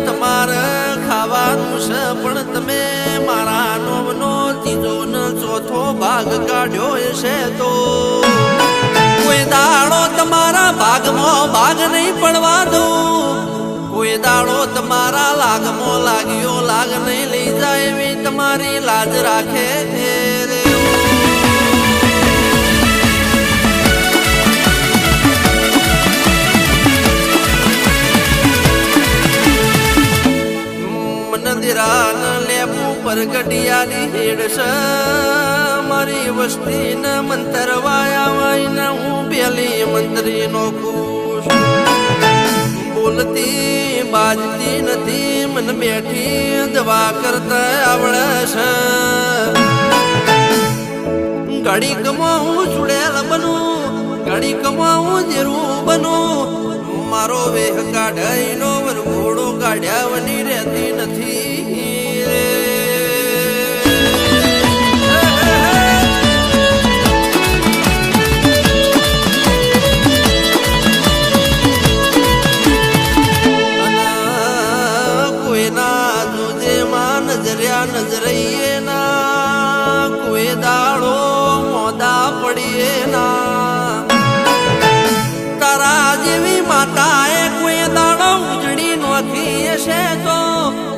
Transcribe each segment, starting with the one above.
તમારે ખાવાનું છે પણ તમે મારા નોમનો ત્રીજો ને ચોથો ભાગ કાઢ્યો છે તો કોઈ દાડો તમારા ભાગમાં ભાગ નહીં પડવા દઉં કોઈ દાડો તમારા લાગમાં લાગ્યો લાગ નહીં લઈ જાય એવી તમારી લાજ રાખે રે મંદિરાન લેબુ પર ગઢિયાની હેડ છે મારી વસ્તીને મંતરવાયા વાઈને હું પેલી મંત્રી નો ખુશ બોલતી બાજતી નથી મન બેઠી દવા કરતા આવડે છે ઘડી કમાવું ચુડેલ બનું ઘડી કમાવું જેરું બનું મારો વેહ કાઢાઈનો વરઘોડો કાઢ્યા વની રહેતી નથી કોઈના તુજે માં નજર્યા નજરઈએ ના કોઈ દાડો મોદા પડીએ ના તારા જેવી માતાએ કોઈ દાડો ઉજળી નોખી હશે તો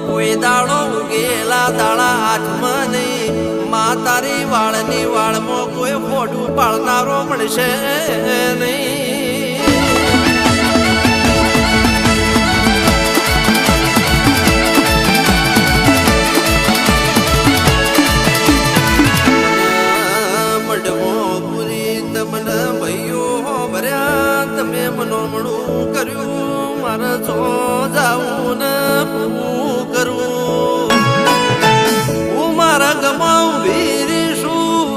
કોઈ દાડો ઉગેલા દાડા હાથમાં નહીં માં તારી વાળની વાળમાં કોઈ ફોટું પાડનારો મળશે નહીં મઢમો પૂરી તમને ભાઈઓ ભર્યા તમે મનોમણું કર્યું મારે જો જાવું ને હું કરું હું મારા ગમાઉં વીરીશું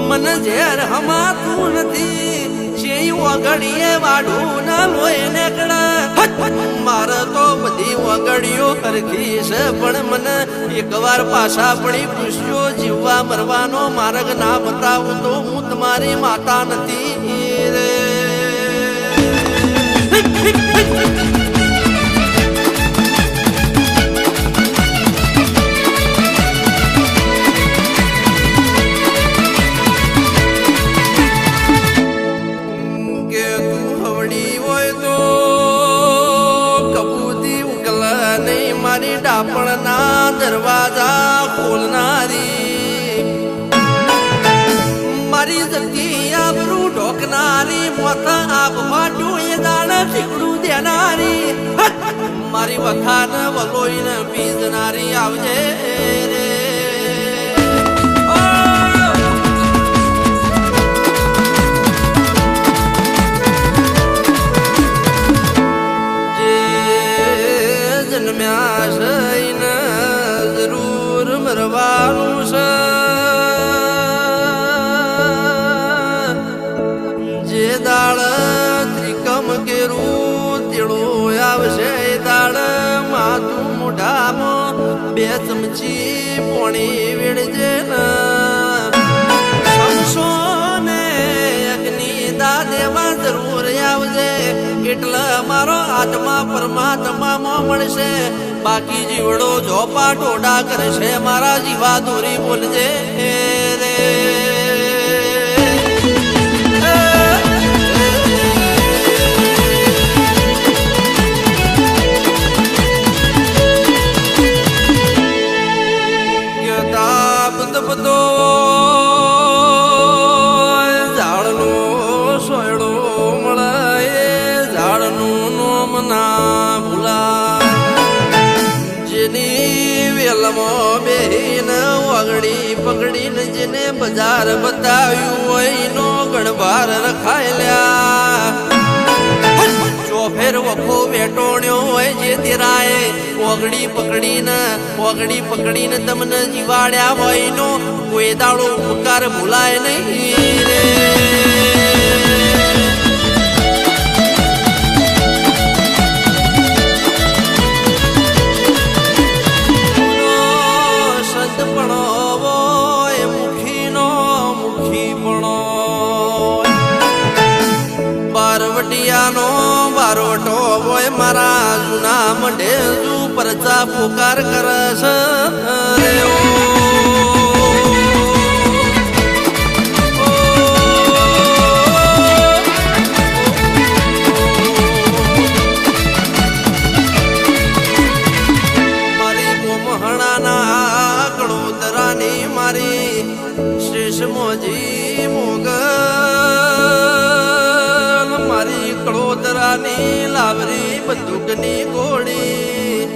મને ઝેર હમાતું નથી છે વગડીએ વાડું ના લોહી નીકળે મારે તો બધી વગડીઓ હરખી છે પણ મને એકવાર પાછા પડી પૂછ્યો જીવવા મરવાનો માર્ગ ના બતાવું તો હું તમારી માતા નથી રે ડાપણના દરવાજા ખોલનારી મારી જતી આબરૂ ઢોકનારી મોતા આબવા ડોએ દાણા ઠીકડું દેનારી મારી વખાન વલોઈને બીજનારી આવજે રે જન્મ્યા છે જરૂર મરવાનું છે જે દાળ ત્રિકમ કેરું તેડું આવશે દાળ માથું મોઢામાં 2 ચમચી પોણી વેડજે ને સમસો ને અગ્નિ દા દેવા જરૂર આવજે એટલે મારો આત્મા પરમાત્મામાં મળશે બાકી જીવડો ઝોપા ટોડા કરશે મારા જીવા દોરી બોલજે રે બધો ઝાડનો સોયડો મળે ઝાડનું નોમ ના ભૂલાય જેની વેલમાં બેહીને વગડી પકડીને જેને બજાર બતાવ્યું હોય એનો ગણભાર રખાયેલા ચોફેર વખો વેટોણ્યો હોય જે તેરાએ વગડી પકડીને તમને જીવાડ્યા હોય એનો કોઈ દાડો ઉપકાર ભૂલાય નહીં રે બારવટિયાનો બારોટો હોય મારા જૂના મંડે જુ પરચા પુકાર કરસ મારી ગોમહણાના કડોદરાની મારી શેષ મોજી મોગલ મારી કડોદરાની લાવરી બંદૂકની ગોળી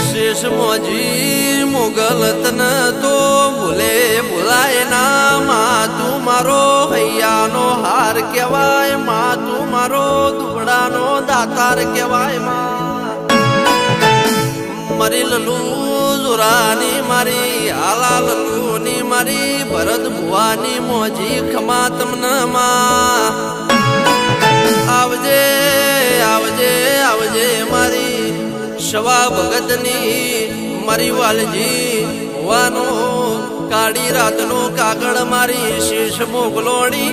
શેષ મોજી મોગલ તન તો ભૂલે ભૂલાય ના માં તું મારો હૈયાનો હાર કહેવાય માં તું મારો દુબડાનો દાતાર કહેવાય માં મારી લલુ જોરાની મારી આલા લલુની મારી ભરત ભુવાની મોજી ખમા તમને માં આવજે આવજે આવજે મારી શવા ભગતની મારી વાલજી વાનો કાળી રાતનો કાગળ મારી શેષ મોગલોણી